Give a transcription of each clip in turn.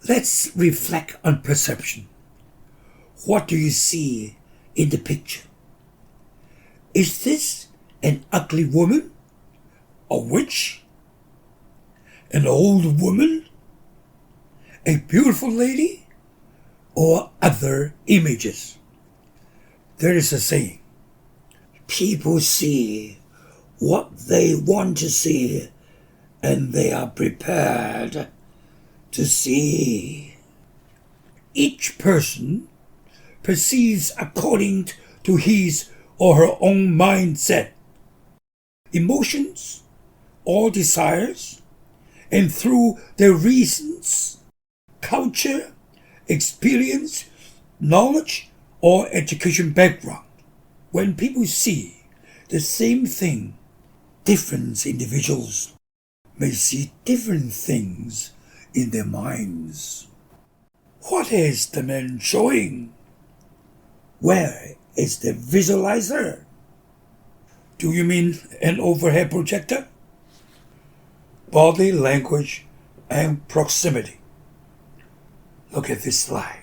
Let's reflect on perception. What do you see in the picture? Is this an ugly woman? A witch? An old woman? A beautiful lady? Or other images? There is a saying, people see what they want to see, and they are prepared to see. Each person perceives according to his or her own mindset, emotions, or desires, and through their reasons, culture, experience, knowledge, or education background. When people see the same thing, different individuals may see different things in their minds. What is the man showing? Where is the visualizer? Do you mean an overhead projector? Body language and proximity. Look at this slide.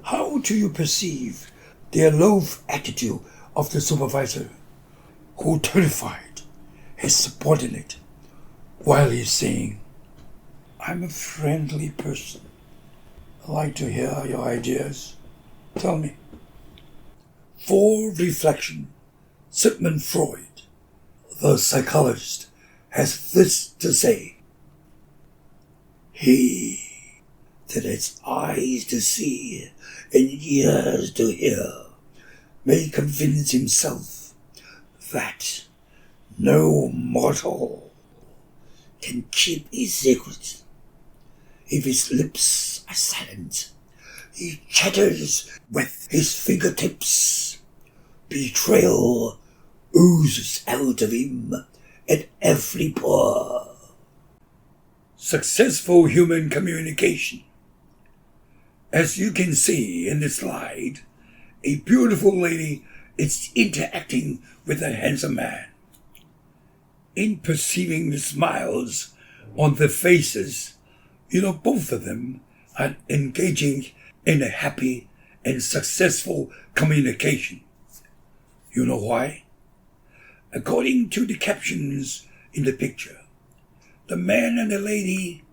How do you perceive the aloof attitude of the supervisor who terrified his subordinate while he's saying, I'm a friendly person. I'd like to hear your ideas. Tell me. For reflection, Sigmund Freud, the psychologist, has this to say. He that has eyes to see and ears to hear may convince himself that no mortal can keep his secret. If his lips are silent, he chatters with his fingertips. Betrayal oozes out of him at every pore. Successful human communication. As you can see in the slide, a beautiful lady is interacting with a handsome man. In perceiving the smiles on their faces, you know both of them are engaging in a happy and successful communication. You know why? According to the captions in the picture, the man and the lady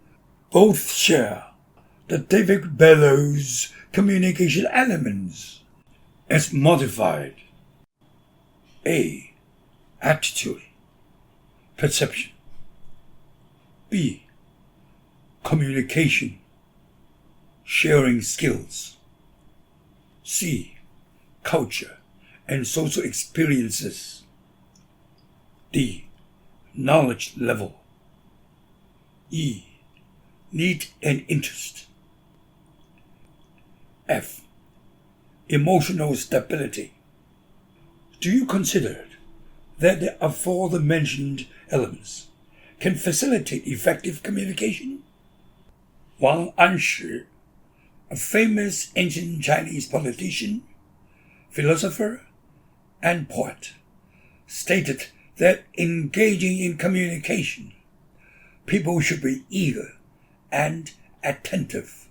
both share the David Bellows communication elements as modified. A. Attitude. Perception. B. Communication. Sharing skills. C. Culture and social experiences. D. Knowledge level. E. Need and interest. F. Emotional stability. Do you consider that the aforementioned elements can facilitate effective communication? Wang Anshi, a famous ancient Chinese politician, philosopher, and poet, stated that engaging in communication, people should be eager and attentive.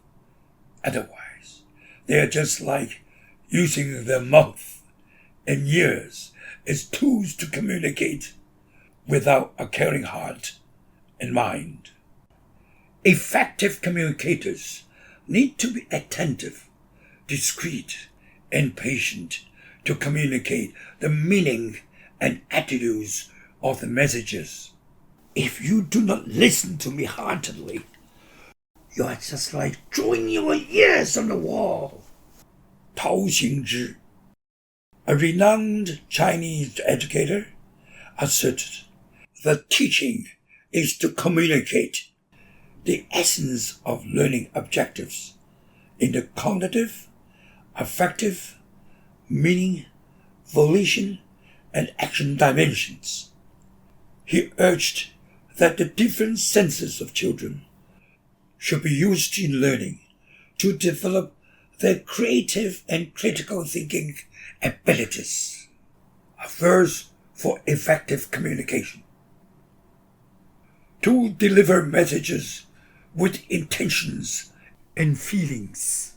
Otherwise, they are just like using their mouth and ears as tools to communicate without a caring heart and mind. Effective communicators need to be attentive, discreet, and patient to communicate the meaning and attitudes of the messages. If you do not listen to me heartily, you are just like drawing your ears on the wall. Tao Xingzhi, a renowned Chinese educator, asserted that teaching is to communicate the essence of learning objectives in the cognitive, affective, meaning, volition, and action dimensions. He urged that the different senses of children should be used in learning to develop their creative and critical thinking abilities. A verse for effective communication. To deliver messages with intentions and feelings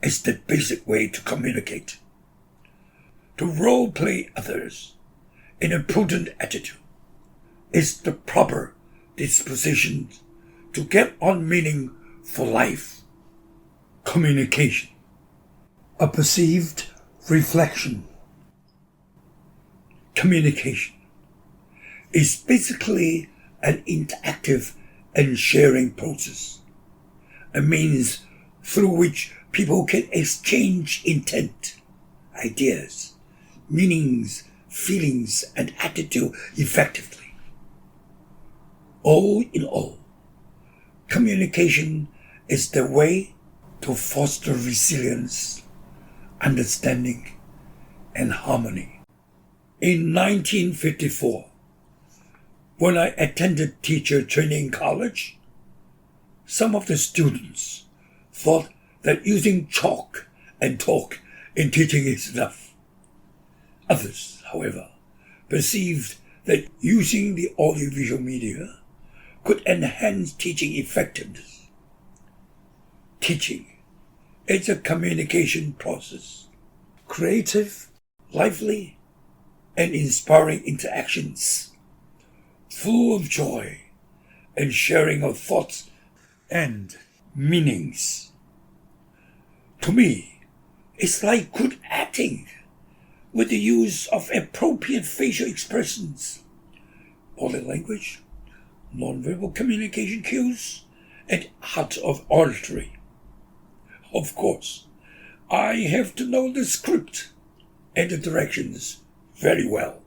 is the basic way to communicate. To role play others in a prudent attitude is the proper disposition to get on meaning for life. Communication, a perceived reflection. Communication is basically an interactive and sharing process, a means through which people can exchange intent, ideas, meanings, feelings, and attitude effectively. All in all, communication is the way to foster resilience, understanding, and harmony. In 1954, when I attended teacher training college, some of the students thought that using chalk and talk in teaching is enough. Others, however, perceived that using the audiovisual media could enhance teaching effectiveness. Teaching is a communication process, creative, lively, and inspiring interactions, full of joy and sharing of thoughts and meanings. To me, it's like good acting with the use of appropriate facial expressions, body language, nonverbal communication cues, and art of oratory. Of course, I have to know the script and the directions very well.